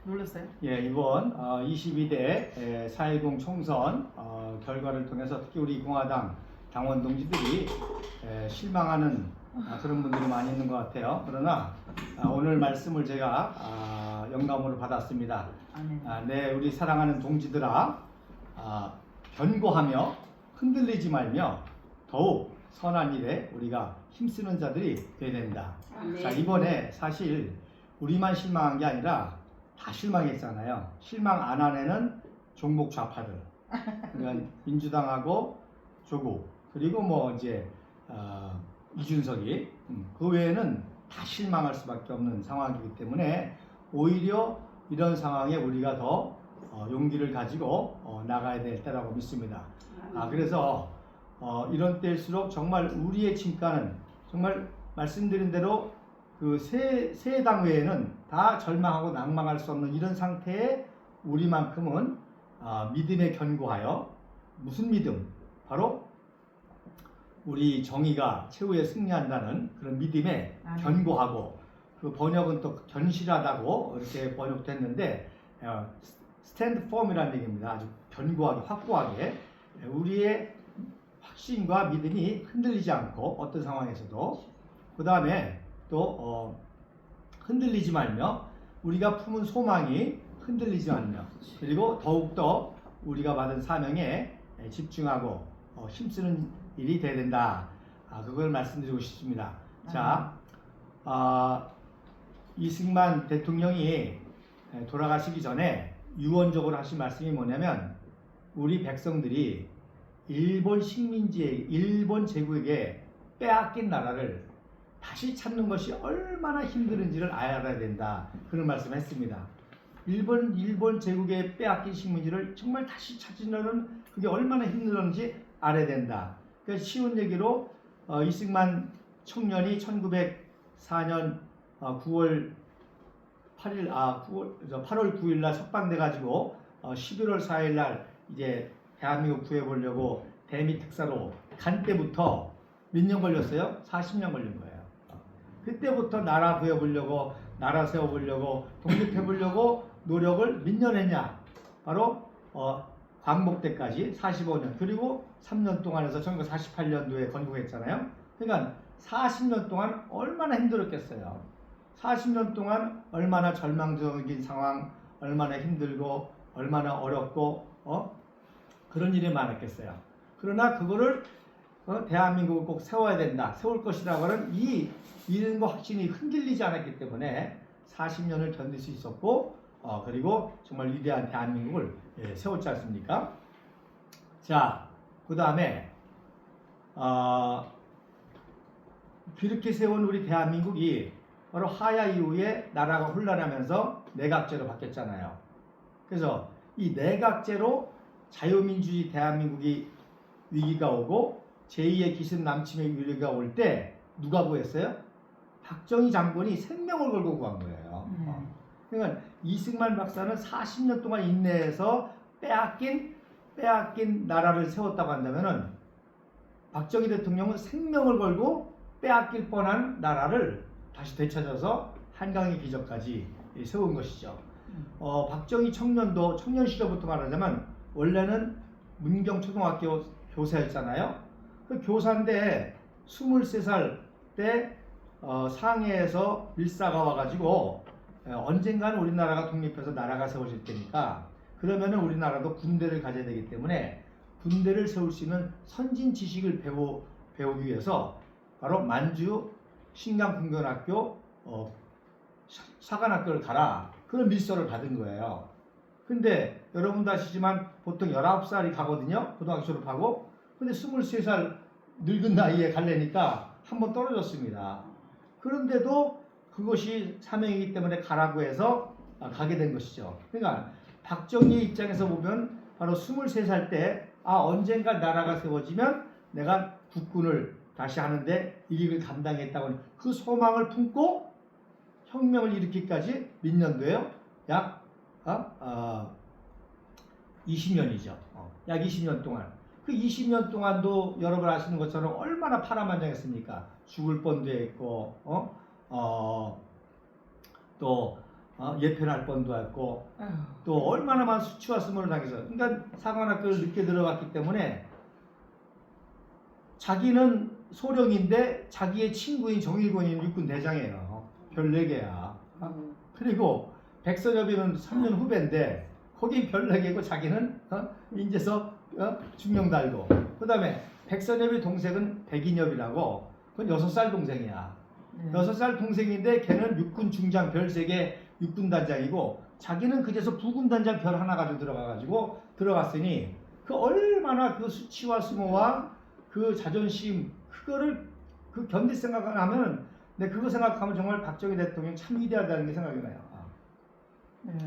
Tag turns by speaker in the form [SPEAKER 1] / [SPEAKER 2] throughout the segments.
[SPEAKER 1] 놀랐어요?
[SPEAKER 2] 예, 이번 22대 4.10 총선 결과를 통해서 특히 우리 공화당 당원 동지들이 실망하는 그런 분들이 많이 있는 것 같아요. 그러나 오늘 말씀을 제가 영감으로 받았습니다. 네, 우리 사랑하는 동지들아, 견고하며 흔들리지 말며 더욱 선한 일에 우리가 힘쓰는 자들이 되어야 된다. 자, 이번에 사실 우리만 실망한 게 아니라 다 실망했잖아요. 실망 안 한 애는 종북 좌파들, 그러니까 민주당하고 조국, 그리고 뭐 이제 이준석이, 그 외에는 다 실망할 수밖에 없는 상황이기 때문에 오히려 이런 상황에 우리가 더 용기를 가지고 나가야 될 때라고 믿습니다. 그래서 이런 때일수록 정말 우리의 진가는 정말 말씀드린 대로 그 세 당 외에는 다 절망하고 낭망할 수 없는 이런 상태에 우리만큼은 믿음에 견고하여, 무슨 믿음? 바로 우리 정의가 최후에 승리한다는 그런 믿음에 견고하고, 그 번역은 또 견실하다고 이렇게 번역됐는데 스탠드 펌이라는 얘기입니다. 아주 견고하게, 확고하게 우리의 확신과 믿음이 흔들리지 않고 어떤 상황에서도, 그 다음에 또 흔들리지 말며 우리가 품은 소망이 흔들리지 않으며, 그리고 더욱더 우리가 받은 사명에 집중하고 힘쓰는 일이 돼야 된다. 그걸 말씀드리고 싶습니다. 자, 이승만 대통령이 돌아가시기 전에 유언적으로 하신 말씀이 뭐냐면, 우리 백성들이 일본 식민지에, 일본 제국에게 빼앗긴 나라를 다시 찾는 것이 얼마나 힘든지를 알아야 된다. 그런 말씀을 했습니다. 일본 제국에 빼앗긴 식민지를 정말 다시 찾으려는 그게 얼마나 힘들었는지 알아야 된다. 그러니까 쉬운 얘기로 이승만 청년이 1904년 8월 9일 날 석방돼 가지고 11월 4일 날 이제 대한민국 구해보려고 대미 특사로 간 때부터 몇 년 걸렸어요? 40년 걸린 거예요. 그때부터 나라 구해보려고, 나라 세워보려고, 독립해보려고 노력을 몇 년 했냐? 바로 광복 때까지 45년, 그리고 3년 동안 해서 1948년도에 건국했잖아요. 그러니까 40년 동안 얼마나 힘들었겠어요. 40년 동안 얼마나 절망적인 상황, 얼마나 힘들고 얼마나 어렵고 그런 일이 많았겠어요. 그러나 그거를 대한민국을 꼭 세워야 된다, 세울 것이라고 하는 이 믿음과 확신이 흔들리지 않았기 때문에 40년을 견딜 수 있었고, 그리고 정말 위대한 대한민국을 세웠지 않습니까? 자, 그 다음에 그렇게 세운 우리 대한민국이 바로 하야 이후에 나라가 혼란하면서 내각제로 바뀌었잖아요. 그래서 이 내각제로 자유민주주의 대한민국이 위기가 오고 제2의 기습 남침의 위기가 올 때 누가 구했어요? 박정희 장군이 생명을 걸고 구한 거예요. 그러니까 이승만 박사는 40년 동안 인내해서 빼앗긴 나라를 세웠다고 한다면은, 박정희 대통령은 생명을 걸고 빼앗길 뻔한 나라를 다시 되찾아서 한강의 기적까지 세운 것이죠. 박정희 청년도, 청년 시절부터 말하자면 원래는 문경초등학교 교사였잖아요. 그 교사인데 23살 때 상해에서 밀사가 와가지고 언젠가는 우리나라가 독립해서 나라가 세워질 테니까, 그러면은 우리나라도 군대를 가져야 되기 때문에 군대를 세울 수 있는 선진 지식을 배우기 위해서 바로 만주 신강군견학교 사관학교를 가라, 그런 밀서를 받은 거예요. 근데 여러분도 아시지만 보통 19살이 가거든요, 고등학교 졸업하고. 근데 23살 늙은 나이에 가려니까 한번 떨어졌습니다. 그런데도 그것이 사명이기 때문에 가라고 해서 가게 된 것이죠. 그러니까 박정희 입장에서 보면 바로 23살 때 언젠가 나라가 세워지면 내가 국군을 다시 하는데 이 일을 감당했다고 그 소망을 품고 혁명을 일으키기까지 몇 년도예요? 약 20년이죠. 약 20년 동안. 그 20년 동안도 여러분 아시는 것처럼 얼마나 파란만장했습니까? 죽을 뻔도 했고, 또 예편할 뻔도 했고
[SPEAKER 1] 아유.
[SPEAKER 2] 또 얼마나 많은 수치와 수모를 당해서 그러니까 사관학교를 늦게 들어갔기 때문에 자기는 소령인데 자기의 친구인 정일권이 육군 대장이에요. 별 4개야. 그리고 백선엽이는 3년 후배인데 거기 별 4개고 자기는 인제서 중령 달고 그 다음에 백선엽의 동생은 백인엽이라고 그건 6살 동생이야.
[SPEAKER 1] 네.
[SPEAKER 2] 6살 동생인데 걔는 육군 중장 별 3개 육군 단장이고 자기는 그제서 부군 단장 별 하나 가지고 들어가가지고 들어갔으니 그 얼마나 그 수치와 수모와 그 자존심 그거를 그 견딜 생각을 하면 내 그거 생각하면 정말 박정희 대통령 참 위대하다는 게 생각이 나요.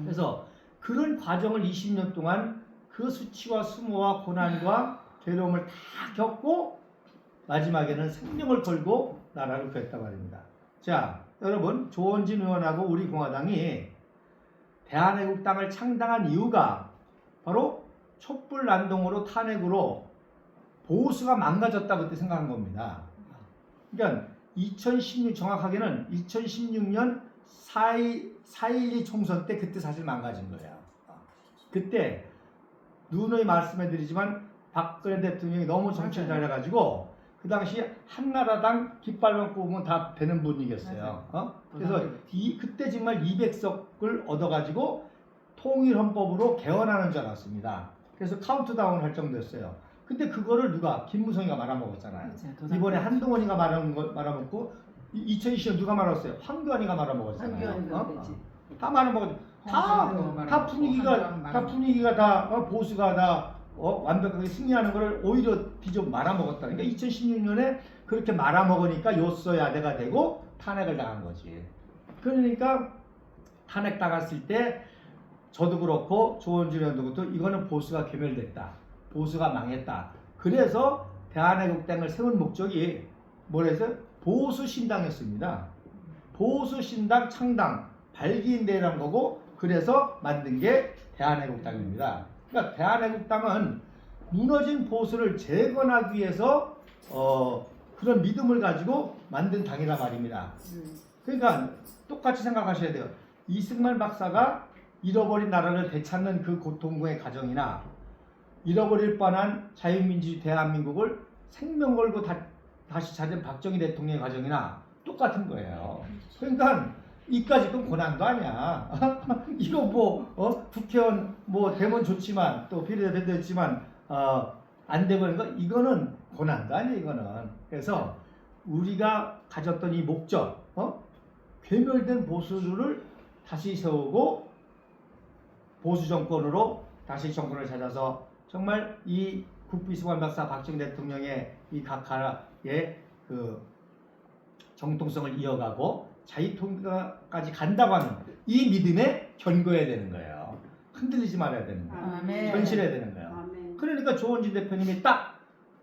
[SPEAKER 2] 그래서 그런 과정을 20년 동안 그 수치와 수모와 고난과 괴로움을 다 겪고 마지막에는 생명을 걸고 나라를 구했단 말입니다. 자, 여러분 조원진 의원하고 우리 공화당이 대한애국당을 창당한 이유가 바로 촛불난동으로 탄핵으로 보수가 망가졌다 그때 생각한 겁니다. 그러니까 2016 정확하게는 2016년 4.12 총선 때 그때 사실 망가진 거예요. 그때 누누이 말씀해드리지만 박근혜 대통령이 너무 정치를 잘해가지고 그 당시 한나라당 깃발만 꼽으면 다 되는 분위기였어요. 그래서 그때 정말 200석을 얻어가지고 통일헌법으로 개헌하는 줄 알았습니다. 그래서 카운트다운을 할 정도였어요. 근데 그거를 누가 김무성이가 말아먹었잖아요. 이번에 한동훈이가 말아먹고 2020년 누가 말았어요? 황교안이가 말아먹었잖아요. 다 말아먹었죠. 다 분위기가 다 보수가 다 완벽하게 승리하는 것을 오히려 비좀 말아먹었다. 그러니까 2016년에 그렇게 말아먹으니까 요소야대가 되고 탄핵을 당한 거지. 그러니까 탄핵 당했을 때 저도 그렇고 조원진 의원도 그렇고 이거는 보수가 괴멸됐다. 보수가 망했다. 그래서 대한애국당을 세운 목적이 뭐래서 보수신당이었습니다. 보수신당 창당 발기인대라는 거고 그래서 만든 게 대한애국당입니다. 그러니까 대한애국당은 무너진 보수를 재건하기 위해서 그런 믿음을 가지고 만든 당이란 말입니다. 그러니까 똑같이 생각하셔야 돼요. 이승만 박사가 잃어버린 나라를 되찾는 그 고통의 과정이나 잃어버릴 뻔한 자유민주주의 대한민국을 생명 걸고 다시 찾은 박정희 대통령의 과정이나 똑같은 거예요. 그러니까 이까지 건 고난도 아니야. 이거 국회의원 되면 좋지만 또 비례대표 됐지만 안 되면 이거는 고난도 아니에요. 이거는. 그래서 우리가 가졌던 이 목적, 괴멸된 보수를 다시 세우고 보수 정권으로 다시 정권을 찾아서 정말 이 국비수관 박사 박정희 대통령의 이 각하의 그 정통성을 이어가고 자유통일까지 간다고 하는 이 믿음에 견고해야 되는 거예요. 흔들리지 말아야 되는 거예요. 현실해야 되는 거예요. 그러니까 조원진 대표님이 딱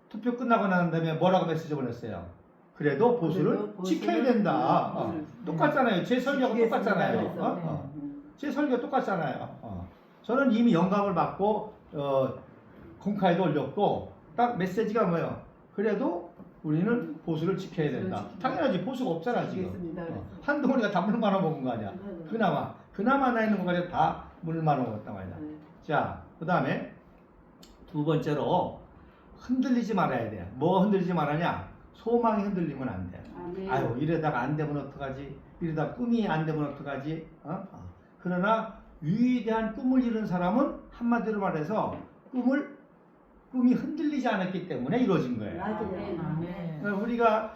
[SPEAKER 2] 투표 끝나고 난 다음에 뭐라고 메시지 보냈어요. 그래도 보수를 지켜야 된다. 똑같잖아요. 제 설교가 똑같잖아요. 제 설교가 똑같잖아요. 저는 이미 영감을 받고 공카에도 올렸고 딱 메시지가 뭐예요? 그래도 우리는 보수를 지켜야 된다. 당연하지. 보수가 없잖아 지금. 한동훈이가 다 물 말아먹은 거 아니야. 그나마 나 있는 거 가지고 다 물 말아먹었단 말이야. 자, 그 다음에 두 번째로 흔들리지 말아야 돼. 뭐가 흔들리지 말아냐? 소망이 흔들리면 안 돼. 아유 이러다가 안 되면 어떡하지? 이러다 꿈이 안 되면 어떡하지? 그러나 위대한 꿈을 이룬 사람은 한마디로 말해서 꿈이 흔들리지 않았기 때문에 이루어진 거예요. 우리가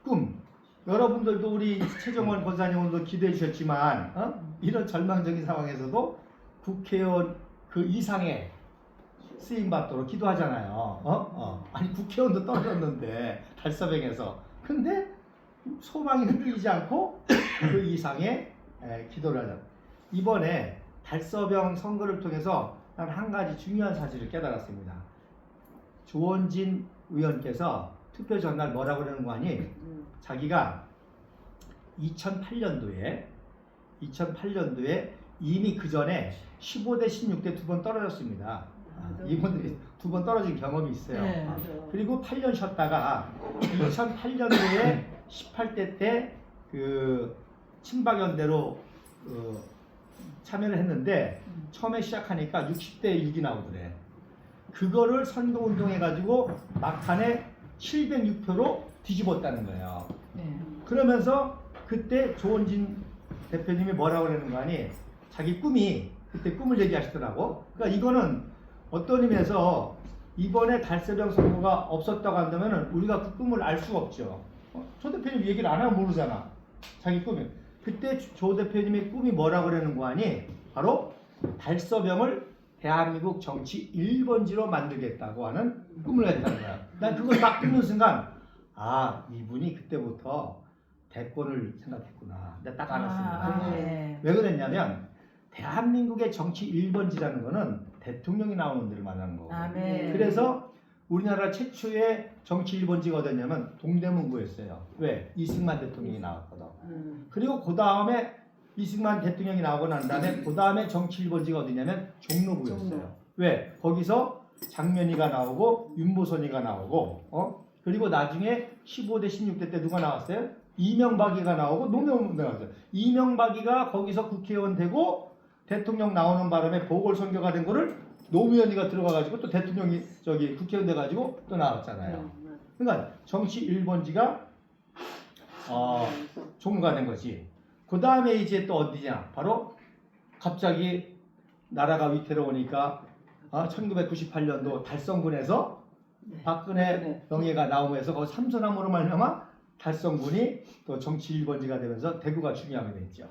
[SPEAKER 2] 꿈 여러분들도 우리 최정원 권사님도 기대해 주셨지만 이런 절망적인 상황에서도 국회의원 그 이상의 쓰임 받도록 기도하잖아요. 아니 국회의원도 떨어졌는데 달서병에서 근데 소망이 흔들리지 않고 그 이상의 기도를 하잖아요. 이번에 달서병 선거를 통해서 난 한 가지 중요한 사실을 깨달았습니다. 조원진 의원께서 투표 전날 뭐라고 그러는 거 아니? 자기가 2008년도에 이미 그 전에 15대 16대 두 번 떨어졌습니다. 이분들이 두 번 떨어진 경험이 있어요. 그리고 8년 쉬었다가 2008년도에 18대 때 그 친박연대로 참여를 했는데 처음에 시작하니까 60대 6이 나오더래. 그거를 선거운동해가지고 막판에 706표로 뒤집었다는 거예요.
[SPEAKER 1] 네.
[SPEAKER 2] 그러면서 그때 조원진 대표님이 뭐라고 그러는 거 아니? 자기 꿈이 그때 꿈을 얘기하시더라고. 그러니까 이거는 어떤 의미에서 이번에 달서병 선거가 없었다고 한다면 우리가 그 꿈을 알 수가 없죠. 조 대표님 얘기를 안 하면 모르잖아. 자기 꿈이. 그때 조 대표님의 꿈이 뭐라고 그러는 거 아니? 바로 달서병을 대한민국 정치 1번지로 만들겠다고 하는 꿈을 했다는 거야. 난 그걸 딱 듣는 순간 아 이분이 그때부터 대권을 생각했구나. 내가 딱 알았습니다.
[SPEAKER 1] 네.
[SPEAKER 2] 왜 그랬냐면 대한민국의 정치 1번지라는 거는 대통령이 나오는 데를 말하는 거거든요.
[SPEAKER 1] 네.
[SPEAKER 2] 그래서 우리나라 최초의 정치 1번지가 어디였냐면 동대문구였어요. 왜? 이승만 대통령이 나왔거든. 그리고 그 다음에 이승만 대통령이 나오고 난 다음에 그 다음에 정치 1번지가 어디냐면 종로구였어요. 왜? 거기서 장면이가 나오고 윤보선이가 나오고 그리고 나중에 15대 16대 때 누가 나왔어요? 이명박이가 나오고 노무현이 나왔어요. 이명박이가 거기서 국회의원 되고 대통령 나오는 바람에 보궐선거가 된 거를 노무현이가 들어가가지고 또 대통령이 국회의원 돼가지고 또 나왔잖아요. 그러니까 정치 1번지가 종무가 된 거지. 그 다음에 이제 또 어디냐? 바로 갑자기 나라가 위태로우니까 1998년도 달성군에서 박근혜 명예가 나오면서 거기 삼선함으로 말미암아 달성군이 또 정치 1번지가 되면서 대구가 중요하게 됐죠.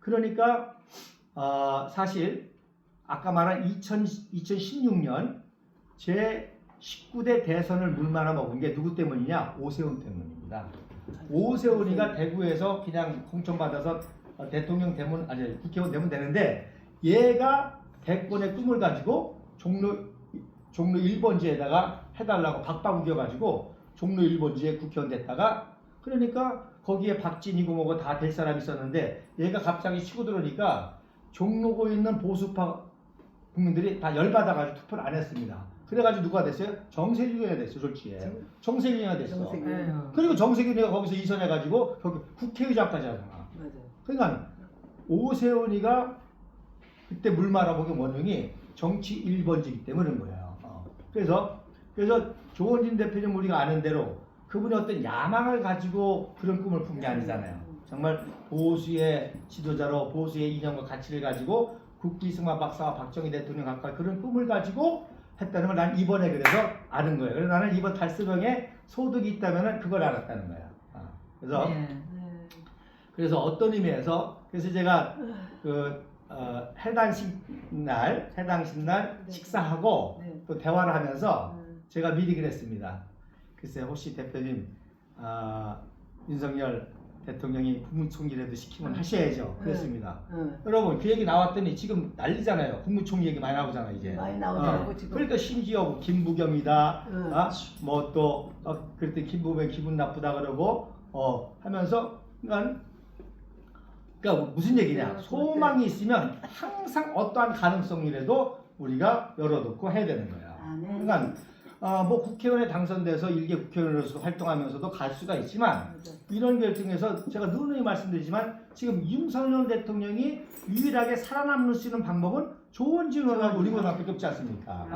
[SPEAKER 2] 그러니까 사실 아까 말한 2016년 제19대 대선을 물말아 먹은 게 누구 때문이냐? 오세훈 때문입니다. 오세훈이가 대구에서 그냥 공천받아서 대통령 되면 아니 국회의원 되면 되는데 얘가 대권의 꿈을 가지고 종로 1번지에다가 해달라고 박박 우겨가지고 종로 1번지에 국회의원 됐다가 그러니까 거기에 박진이고 뭐고 다 될 사람이 있었는데 얘가 갑자기 치고 들어오니까 종로구에 있는 보수파 국민들이 다 열받아가지고 투표를 안 했습니다. 그래가지고 누가 됐어요? 정세균이가 됐어, 솔직히. 정세균이가 됐어. 그리고 정세균이가 거기서 이선해가지고 거기 국회의장까지 하잖아. 그러니까 오세훈이가 그때 물 말아보기 원흉이 정치 1번지이기 때문에 그런 거예요. 그래서 조원진 대표님 우리가 아는 대로 그분이 어떤 야망을 가지고 그런 꿈을 푼 게 아니잖아요. 정말 보수의 지도자로 보수의 이념과 가치를 가지고 국기승만 박사와 박정희 대통령 가까이 그런 꿈을 가지고 했다는 걸 난 이번에 그래서 아는 거예요. 그래서 나는 이번 달서병에 소득이 있다면 그걸 알았다는 거야. 그래서 어떤 의미에서 그래서 제가 해당식 날 식사하고 또 대화를 하면서 제가 미리 그랬습니다. 글쎄 혹시 대표님 윤석열 대통령이 국무총리라도 시키면 하셔야죠. 그랬습니다. 여러분 그 얘기 나왔더니 지금 난리잖아요. 국무총리 얘기 많이 나오잖아요. 이제
[SPEAKER 1] 많이 나오더라고 지금.
[SPEAKER 2] 그러니까 심지어 뭐 김부겸이다 뭐 또 그랬더니 김부겸 기분 나쁘다 그러고 하면서 그러니까 무슨 얘기냐? 소망이 있으면 항상 어떠한 가능성이라도 우리가 열어놓고 해야 되는 거야. 그러니까 뭐 국회의원에 당선돼서 일개 국회의원으로서 활동하면서도 갈 수가 있지만 이런 결정에서 제가 누누이 말씀드리지만 지금 윤석열 대통령이 유일하게 살아남을 수 있는 방법은 조원진 의원하고 우리 의원밖에 없지 않습니까?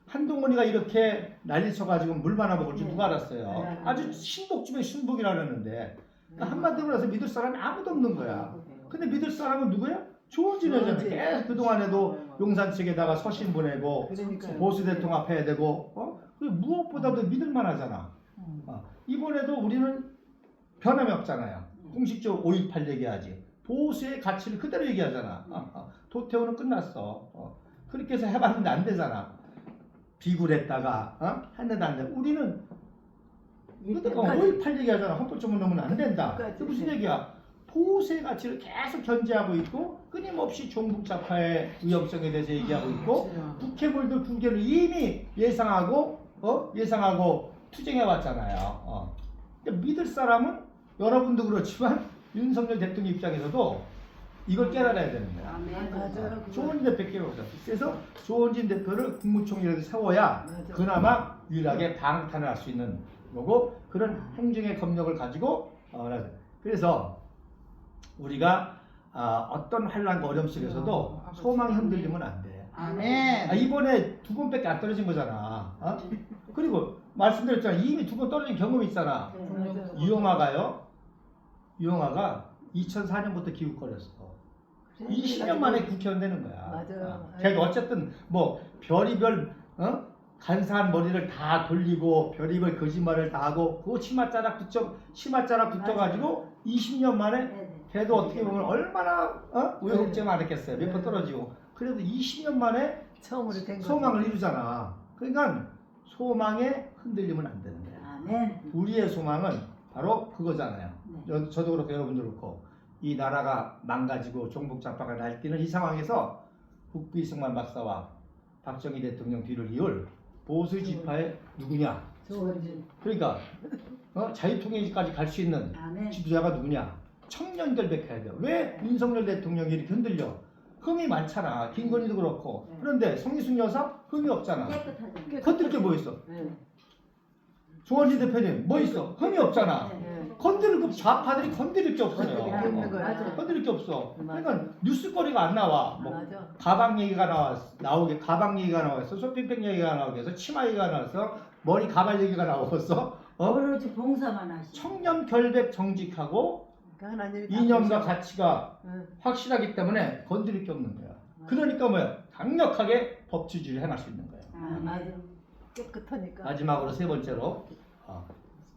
[SPEAKER 2] 한동훈이가 이렇게 난리쳐가지고 물 많아 먹을 줄 누가 알았어요. 아주 신복 중에 신복이라 그러는데 한마디로 해서 믿을 사람이 아무도 없는 거야. 근데 믿을 사람은 누구야? 조원진 의원이잖아요. 계속 그동안에도 용산 측에다가 서신 보내고 보수 대통령 앞에 해야 되고 그리고 무엇보다도 믿을만 하잖아. 이번에도 우리는 변함이 없잖아요. 공식적으로 5.18 얘기하지. 보수의 가치를 그대로 얘기하잖아. 도태우는 끝났어. 그렇게 해서 해봤는데 안 되잖아. 비굴했다가 했는데 안 돼. 우리는 5.18 얘기하잖아. 헌법조문 넣으면 안 된다. 그게 무슨 얘기야? 보수의 가치를 계속 견제하고 있고 끊임없이 종북좌파의 위험성에 대해서 얘기하고 있고 국회물들 두 개를 이미 예상하고 투쟁해 왔잖아요. 믿을 사람은 여러분도 그렇지만 윤석열 대통령 입장에서도 이걸 깨달아야 되는 거야. 조원진 대표께 없어. 그래서 조원진 대표를 국무총리로 세워야 그나마 유일하게 방탄을 할 수 있는 거고 그런 행정의 검역을 가지고 그래서 우리가 어떤 환란과 어려움 속에서도 소망이 흔들리면 안 돼.
[SPEAKER 1] 아멘.
[SPEAKER 2] 이번에 2번밖에 안 떨어진 거잖아. 그리고 말씀드렸잖아. 이미 2번 떨어진 경험이 있잖아. 유영아가 2004년부터 기웃거렸어. 20년 만에 국회의원 되는 거야.
[SPEAKER 1] 맞아요.
[SPEAKER 2] 걔가 어쨌든 뭐 별의별 간사한 머리를 다 돌리고 별의별 거짓말을 다 하고 그거 치맛자락 붙여가지고 20년 만에 걔도 어떻게 보면 얼마나 우여곡절 많았겠어요. 몇 번 떨어지고 그래도 20년 만에
[SPEAKER 1] 처음으로 된
[SPEAKER 2] 소망을 이루잖아. 그러니까 소망에 흔들리면 안 되는 거야.
[SPEAKER 3] 아멘.
[SPEAKER 2] 우리의 소망은 바로 그거잖아요. 저도 그렇고 여러분도 그렇고 이 나라가 망가지고 종북좌파가 날뛰는 이 상황에서 국비승만 박사와 박정희 대통령 뒤를 이을 보수 지파의 누구냐? 그러니까 자유통일까지 갈 수 있는
[SPEAKER 3] 아멘.
[SPEAKER 2] 지도자가 누구냐? 청년 결백해야 돼요. 왜 윤석열 대통령이 이렇게 흔들려? 흠이 많잖아. 김건희도 그렇고. 그런데 성희숙 여사 흠이 없잖아.
[SPEAKER 3] 깨끗하죠.
[SPEAKER 2] 건들 게 뭐 있어? 조원진 대표님 뭐 있어? 흠이 없잖아. 건드릴 거 좌파들이 건드릴 게 없어요. 건드릴 게 없어. 그러니까 뉴스거리가 안 나와. 뭐
[SPEAKER 1] 맞아.
[SPEAKER 2] 가방 얘기가 나오게 가방 얘기가 나왔어. 쇼핑백 얘기가 나오게 해서 치마 얘기가 나왔어. 머리 가발 얘기가 나왔어.
[SPEAKER 3] 오로지 봉사만 하시고.
[SPEAKER 2] 청년 결백 정직하고 이념과 가치가 확실하기 때문에 건드릴 게 없는 거야. 그러니까 뭐야? 강력하게 법치주의를 행할 수 있는 거야.
[SPEAKER 3] 맞아.
[SPEAKER 1] 깨끗하니까.
[SPEAKER 2] 마지막으로 세 번째로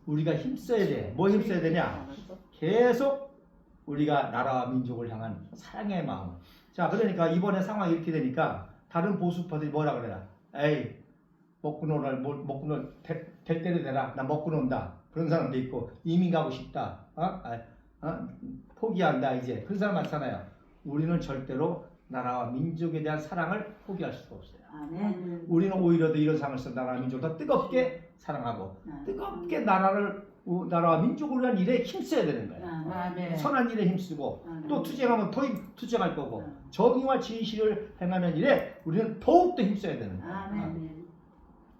[SPEAKER 2] 우리가 힘써야 돼. 뭐 힘써야 되냐? 계속 우리가 나라와 민족을 향한 사랑의 마음. 자, 그러니까 이번에 상황이 이렇게 되니까 다른 보수파들이 뭐라 그래요? 에이, 먹고 놀 될 때로 되라. 나 먹고 논다. 그런 사람도 있고 이민 가고 싶다. 포기한다 이제. 그런 사람 많잖아요. 우리는 절대로 나라와 민족에 대한 사랑을 포기할 수가 없어요.
[SPEAKER 3] 아멘.
[SPEAKER 2] 우리는 오히려 더 이런 상황에서 나라와 민족을 더 뜨겁게 사랑하고 뜨겁게 나라와 민족을 위한 일에 힘써야 되는 거예요.
[SPEAKER 3] 아멘.
[SPEAKER 2] 선한 일에 힘쓰고 또 투쟁하면 더 투쟁할 거고 정의와 진실을 행하는 일에 우리는 더욱더 힘써야 되는 거예요.
[SPEAKER 3] 아멘.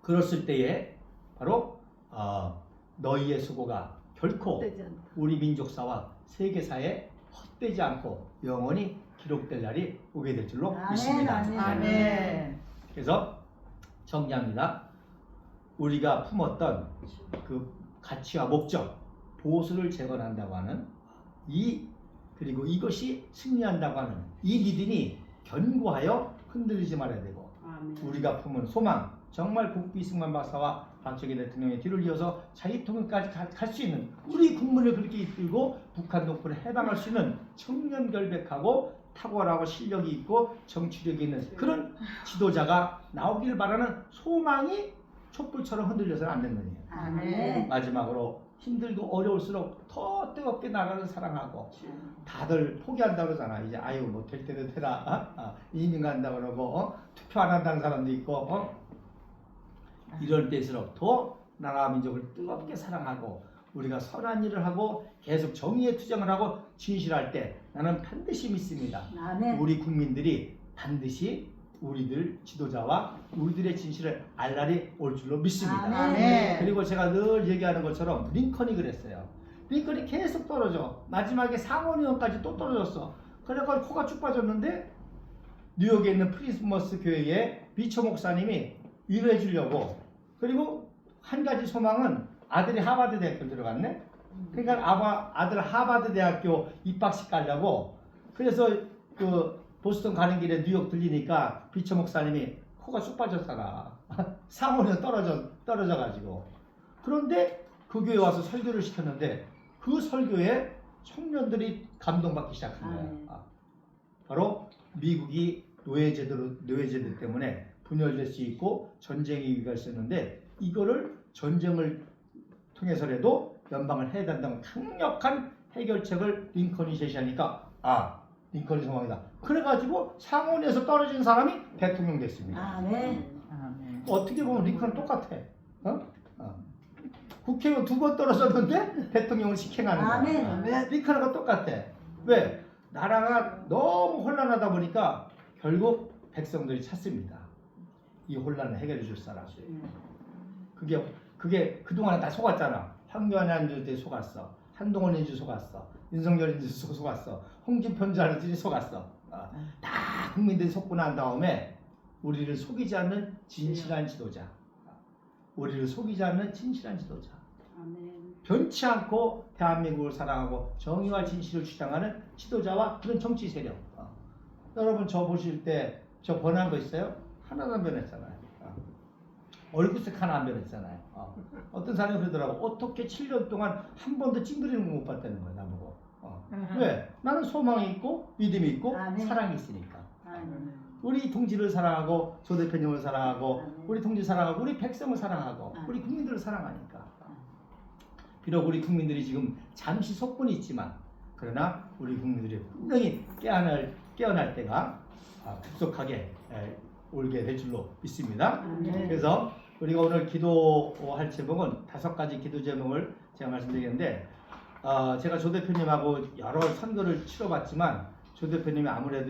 [SPEAKER 2] 그랬을 때에 바로 너희의 수고가 결코 우리 민족사와 세계사에 헛되지 않고 영원히 기록될 날이 오게 될 줄로
[SPEAKER 3] 아멘,
[SPEAKER 2] 믿습니다.
[SPEAKER 3] 아멘.
[SPEAKER 1] 아멘.
[SPEAKER 2] 그래서 정리합니다. 우리가 품었던 그 가치와 목적, 보수를 재건한다고 하는 그리고 이것이 승리한다고 하는 이 믿음이 견고하여 흔들리지 말아야 되고 우리가 품은 소망, 정말 국비승만 박사와 박정희 대통령의 뒤를 이어서 자유통일까지 갈 수 있는 우리 국민을 그렇게 이끌고 북한 동포를 해방할 수 있는 청년 결백하고 탁월하고 실력이 있고 정치력이 있는 그런 지도자가 나오기를 바라는 소망이 촛불처럼 흔들려서는 안 된다는 얘기예요.
[SPEAKER 3] 아멘.
[SPEAKER 2] 마지막으로 힘들고 어려울수록 더 뜨겁게 나라를 사랑하고 다들 포기한다고 그러잖아. 이제 뭐 될 때도 되라. 이민 간다 그러고 투표 안 한다는 사람도 있고 이럴 때일수록 더 나라와 민족을 뜨겁게 사랑하고 우리가 선한 일을 하고 계속 정의의 투쟁을 하고 진실할 때 나는 반드시 믿습니다.
[SPEAKER 3] 아멘.
[SPEAKER 2] 우리 국민들이 반드시 우리들 지도자와 우리들의 진실을 알 날이 올 줄로 믿습니다.
[SPEAKER 3] 아멘.
[SPEAKER 2] 그리고 제가 늘 얘기하는 것처럼 링컨이 그랬어요. 링컨이 계속 떨어져. 마지막에 상원의원까지 또 떨어졌어. 그래서 코가 쭉 빠졌는데 뉴욕에 있는 프리스머스 교회의 비처 목사님이 위로해 주려고 그리고 한 가지 소망은 아들이 하버드 대학교 들어갔네. 그러니까 아들 하버드 대학교 입학식 가려고 그래서 그 보스턴 가는 길에 뉴욕 들리니까 비처 목사님이 코가 쑥 빠졌잖아. 상원에 떨어져가지고. 그런데 그 교회 와서 설교를 시켰는데 그 설교에 청년들이 감동받기 시작한 거야. 바로 미국이 노예제도 때문에 분열될 수 있고 전쟁의 위기가 있었는데 이거를 전쟁을 통해서라도 연방을 해야 된다는 강력한 해결책을 링컨이 제시하니까 링컨이 소망이다. 그래가지고 상원에서 떨어진 사람이 대통령 됐습니다.
[SPEAKER 3] 아멘.
[SPEAKER 2] 어떻게 보면 링컨은 똑같아. 국회의원 2번 떨어졌는데 대통령을 직행하는 거야.
[SPEAKER 3] 아멘.
[SPEAKER 2] 링컨하고 똑같아. 왜? 나라가 너무 혼란하다 보니까 결국 백성들이 찾습니다. 이 혼란을 해결해 줄 사람. 그게 그동안에 다 속았잖아. 황교안 안주한테 속았어. 한동훈 인주 속았어. 윤석열인지 속았어. 홍준표인 줄 알았더니 속았어. 다 국민들이 속고 난 다음에 우리를 속이지 않는 진실한 지도자. 우리를 속이지 않는 진실한 지도자.
[SPEAKER 3] 아멘.
[SPEAKER 2] 변치 않고 대한민국을 사랑하고 정의와 진실을 주장하는 지도자와 그런 정치 세력. 여러분 저 보실 때 저 변한 거 있어요? 하나도 안 변했잖아요. 얼굴색 하나 안 변했잖아요. 어떤 사람이 그러더라고. 어떻게 7년 동안 한 번도 찡그리는 거 못 봤다는 거야 나보고. 왜? 나는 소망이 있고 믿음이 있고
[SPEAKER 3] 아멘.
[SPEAKER 2] 사랑이 있으니까.
[SPEAKER 3] 아멘.
[SPEAKER 2] 우리 동지를 사랑하고 조 대표님을 사랑하고
[SPEAKER 3] 아멘.
[SPEAKER 2] 우리 동지 사랑하고 우리 백성을 사랑하고
[SPEAKER 3] 아멘.
[SPEAKER 2] 우리 국민들을 사랑하니까. 비록 우리 국민들이 지금 잠시 속군이 있지만 그러나 우리 국민들이 분명히 깨어날 때가 급속하게 올게 될 줄로 믿습니다.
[SPEAKER 3] 아멘.
[SPEAKER 2] 그래서 우리가 오늘 기도할 제목은 5가지 기도 제목을 제가 말씀드리겠는데 제가 조 대표님하고 여러 선거를 치러봤지만 조 대표님이 아무래도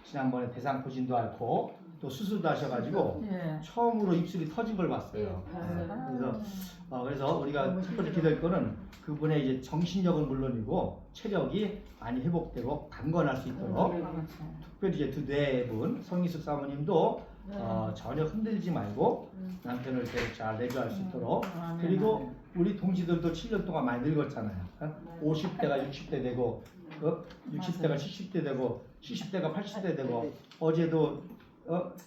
[SPEAKER 2] 지난번에 대상포진도 앓고 또 수술도 하셔가지고
[SPEAKER 1] 예.
[SPEAKER 2] 처음으로 입술이 터진 걸 봤어요. 그래서 우리가 첫 번째 기도할 거는 그분의 이제 정신력은 물론이고 체력이 많이 회복되고 강건할 수 있도록 특별히 이제 두 분 성희숙 사모님도 전혀 흔들지 말고 남편을 계속 잘 내조할 수 있도록 그리고 우리 동지들도 7년 동안 많이 늙었잖아요. 50대가 60대 되고 60대가 70대 되고 70대가 80대 되고 어제도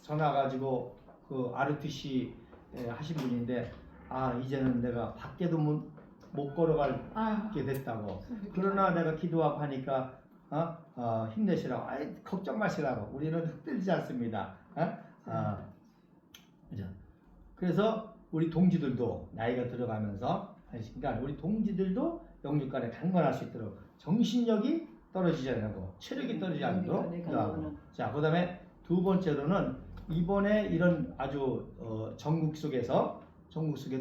[SPEAKER 2] 전화 가지고 그 RTC 하신 분인데 이제는 내가 밖에도 못 걸어가게 됐다고. 그러나 내가 기도하고 하니까 힘내시라고. 걱정 마시라고. 우리는 흔들리지 않습니다. 그죠? 그래서 우리 동지들도 나이가 들어가면서 그러니까 우리 동지들도 영육간에 강건할 수 있도록 정신력이 떨어지지 않고 체력이 떨어지지 않도록 기도하고. 자, 그다음에 두 번째로는 이번에 이런 아주 전국 속에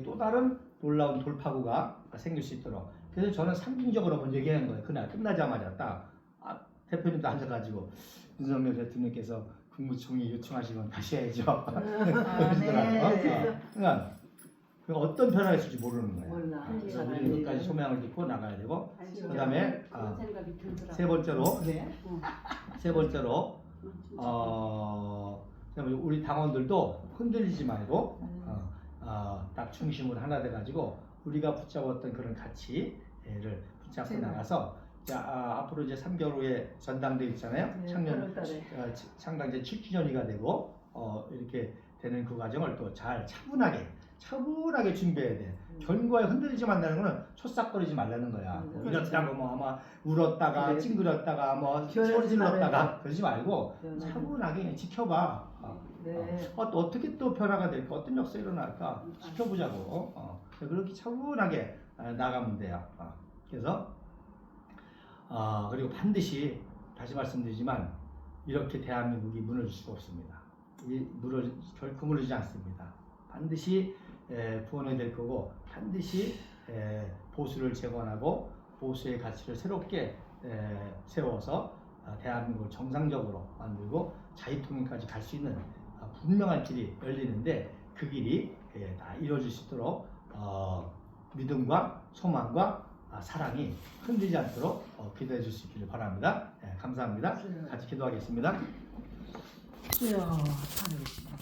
[SPEAKER 2] 또 다른 놀라운 돌파구가 생길 수 있도록. 그래서 저는 상징적으로 먼저 얘기하는 거예요. 그날 끝나자마자 딱 대표님도 앉아가지고 윤석열 대통령께서 국무총리 요청하시면 다시 해야죠. 그러니까 어떤 변화가 있을지 모르는 거예요.
[SPEAKER 3] 몰라.
[SPEAKER 2] 그래서 우리는 끝까지 소명을 듣고 나가야 되고 그다음에
[SPEAKER 3] 생각이 들더라고.
[SPEAKER 2] 세 번째로 우리 당원들도 흔들리지 말고 딱 중심으로 하나 돼가지고 우리가 붙잡았던 그런 가치를 붙잡고 나가서 앞으로 이제 3개월 후에 전당대회 있잖아요. 창당 이제 7주년이가 되고 이렇게 되는 그 과정을 또 잘 차분하게 준비해야 돼. 결과에 흔들리지 말라는 거는 초싹거리지 말라는 거야. 이렇다고 아마 울었다가 찡그렸다가 소리 질렀다가 그러지 말고 차분하게 그냥 지켜봐. 어떻게 또 변화가 될까? 어떤 역사가 일어날까? 지켜보자고. 그렇게 차분하게 나가면 돼요. 그래서 그리고 반드시 다시 말씀드리지만 이렇게 대한민국이 무너질 수가 없습니다. 결코 무너지지 않습니다. 반드시 구원해야 될 거고 반드시 보수를 재건하고 보수의 가치를 새롭게 세워서 대한민국을 정상적으로 만들고 자유통일까지 갈 수 있는 분명한 길이 열리는데 그 길이 다 이루어질 수 있도록 믿음과 소망과 사랑이 흔들리지 않도록 기도해 줄 수 있기를 바랍니다. 감사합니다. 같이 기도하겠습니다.
[SPEAKER 1] 주여, 하늘이시여.